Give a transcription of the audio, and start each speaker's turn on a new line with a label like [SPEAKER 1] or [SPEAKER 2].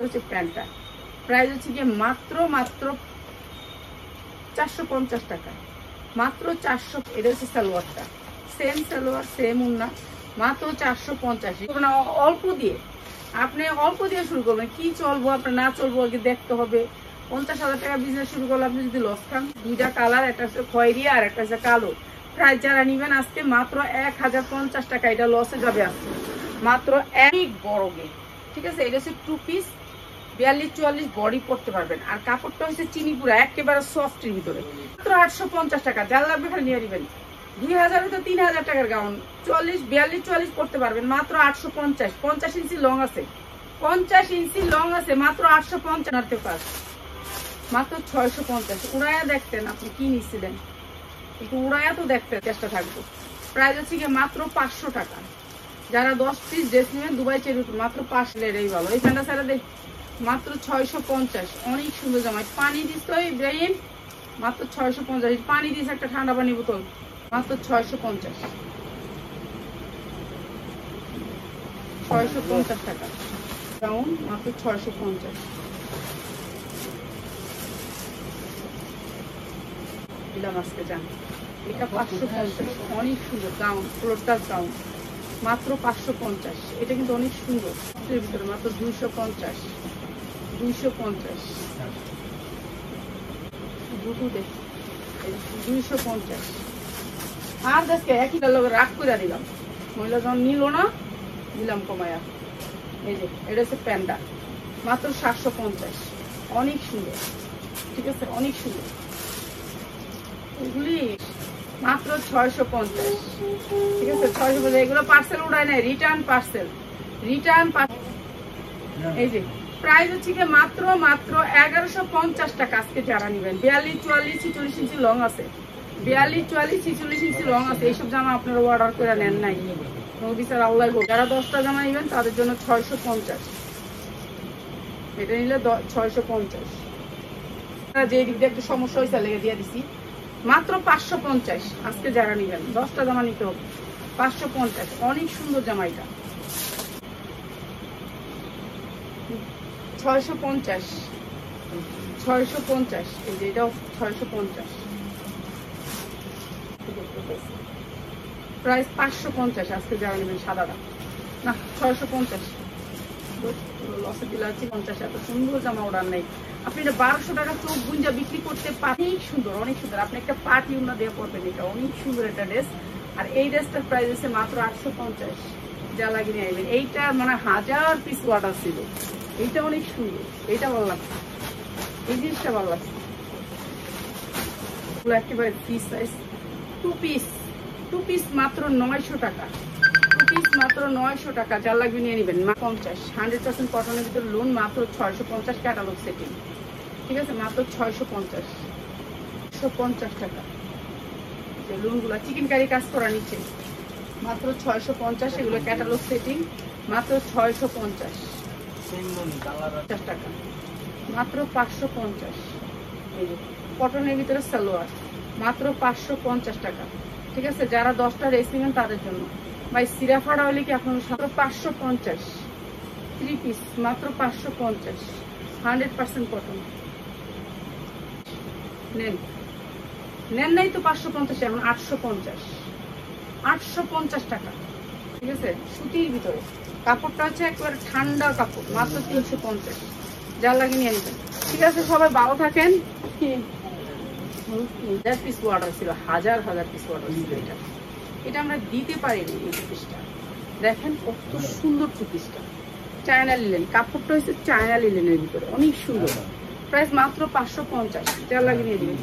[SPEAKER 1] হচ্ছে প্যান্টটা, প্রাইস হচ্ছে গিয়ে মাত্র 450 টাকা, মাত্র 400। এটা হচ্ছে সালোয়ারটা, সেম সালোয়ার সেম উন্না, মাত্র 450। অল্প দিয়ে আপনি অল্প দিয়ে শুরু করবেন, কি চলবো আপনার না চলবো আগে দেখতে হবে। 50,000 টাকা বিজনেস শুরু করলে আপনি যদি লস খান, দুইটা কালার, একটা হচ্ছে খয়েরি আর একটা হচ্ছে কালো, প্রাইস যারা নিবেন আজকে মাত্র 1050 টাকা, এটা লসে যাবে আজকে মাত্র এক বড় গে। ঠিক আছে, এটা হচ্ছে 2 পিস 42-44 বডি পড়তে পারবেন। আর কাপড়টা হচ্ছে চিনিপুরা, একেবারে সফটের ভিতরে, মাত্র 850 টাকা। যার লাগবে খালি নিয়ে নেবেন। 2000 তো 3000 টাকার গাউন 42-44 করতে পারবেন মাত্র 850। 50 ইঞ্চি লং আছে, 50 ইঞ্চি লং আছে, মাত্র 850 মাত্র 650। উড়াইয়া দেখতেন আপনি কি নিচ্ছিলেন, একটু উড়াইয়া তো দেখতে চেষ্টা থাকবো। প্রাইস হচ্ছে গিয়ে মাত্র 500 টাকা। যারা 10 পিস ড্রেস নেবেন দুবাই চেরি মাত্র 500, এটাই ভালো। এই ফ্যানটা ছাড়া দেখ মাত্র 650। অনেক সুন্দর জামাই, পানি দিস তো ইব্রাহিম, মাত্র 650। পানি দিস একটা ঠান্ডা পানি বোতল, মাত্র 650। 650 টাকা গাউন, মাত্র 650 দিলাম আজকে। জান এটা 550, অনেক সুন্দর গাউন, ফ্লোটার গাউন, মাত্র 550। এটা কিন্তু অনেক সুন্দর, এর ভিতরে মাত্র 250। 250 250। আর দেখে একই লোক রাগ করে দিলাম, মহিলা যখন নিল না দিলাম কমায়া। এই যে এটা হচ্ছে প্যান্ডা, মাত্র 750, অনেক সুন্দর। ঠিক আছে, অনেক সুন্দর। এগুলি মাত্র 650। ঠিক আছে, 650। এগুলো পার্সেল উঠায় নাই, রিটার্ন পার্সেল, রিটার্ন। এই যে প্রাইস হচ্ছে কি মাত্র 1150 টাকা। আজকে যারা নিবেন 42-44-46 ইঞ্চি লং আছে, 42-44-46 ইঞ্চি লং আছে। এইসব জামা আপনারা অর্ডার করে নেন নাই, বিচার আল্লাহ। যারা 10টা জামা নিবেন তাদের জন্য 650। এটা নিলে 650। যে দিক দিয়ে একটু সমস্যা হয়েছে লেগে দিয়ে দিছি, মাত্র 550। আজকে যারা নিবেন 10টা জামা নিতে হবে, 550। অনেক সুন্দর জামা, এটা 650। 650। এই যে এটাও 650। প্রাইস 550। আজকে যারা নেবেন সাদাটা না 650। লসে দিলে হচ্ছে 50। এত সুন্দর জামা অর্ডার নেই। আপনি এটা 1200 টাকা চোখ গুঞ্জা বিক্রি করতে পারেন। অনেক সুন্দর, অনেক সুন্দর। আপনি একটা পার্টি উন্না দিয়ে পড়বেন, এটা অনেক সুন্দর একটা ড্রেস। আর এই ড্রেসটার প্রাইস হচ্ছে মাত্র 850। যা লাগিয়ে নিয়ে আসবেন। এইটা মানে 1000 পিস অর্ডার ছিল। এইটা অনেক সুন্দর, এইটা ভালো লাগছে, এই জিনিসটা ভালো লাগছে। একেবারে ফ্রি সাইজ 2 পিস মাত্র 900 টাকা। 2 পিস মাত্র 900 টাকা। যার লাগবে নিয়ে নেবেন। 50 100% কটনের ভিতরে লোন, মাত্র 650 ক্যাটালগ সেটিং। ঠিক আছে, মাত্র 650। 650 টাকা। যে লোনগুলো চিকেন কারি কাজ করা নিচ্ছে, মাত্র 650। এগুলো ক্যাটালগ সেটিং, মাত্র 650 টাকা, মাত্র 550। এই যে কটনের ভিতরে সালোয়ার, মাত্র 550 টাকা। ঠিক আছে, যারা 10টা রেস নেবেন তাদের জন্য। ভাই সিরাফাড়া হলে কি আপনার মাত্র 550। 3 পিস মাত্র 550, 100% কটন। নেন নাই তো 550, এখন 850। 850 টাকা। ঠিক আছে, সুতির ভিতরে কাপড়টা হচ্ছে একেবারে ঠান্ডা কাপড়, মাত্র 350। যা লাগে নিয়ে নেবেন। ঠিক আছে, সবাই ভালো থাকেন। 1000 পিস অর্ডার ছিল, হাজার পিস অর্ডার ছিল। এটা আমরা দিতে পারিনি। এই পিসটা দেখেন কত সুন্দর। পিসটা চায়না লিলেন, কাপড়টা হচ্ছে চায়না লিলেনের ভিতরে, অনেক সুন্দর। প্রাইস মাত্র 550। যা লাগে নিয়ে নেবেন।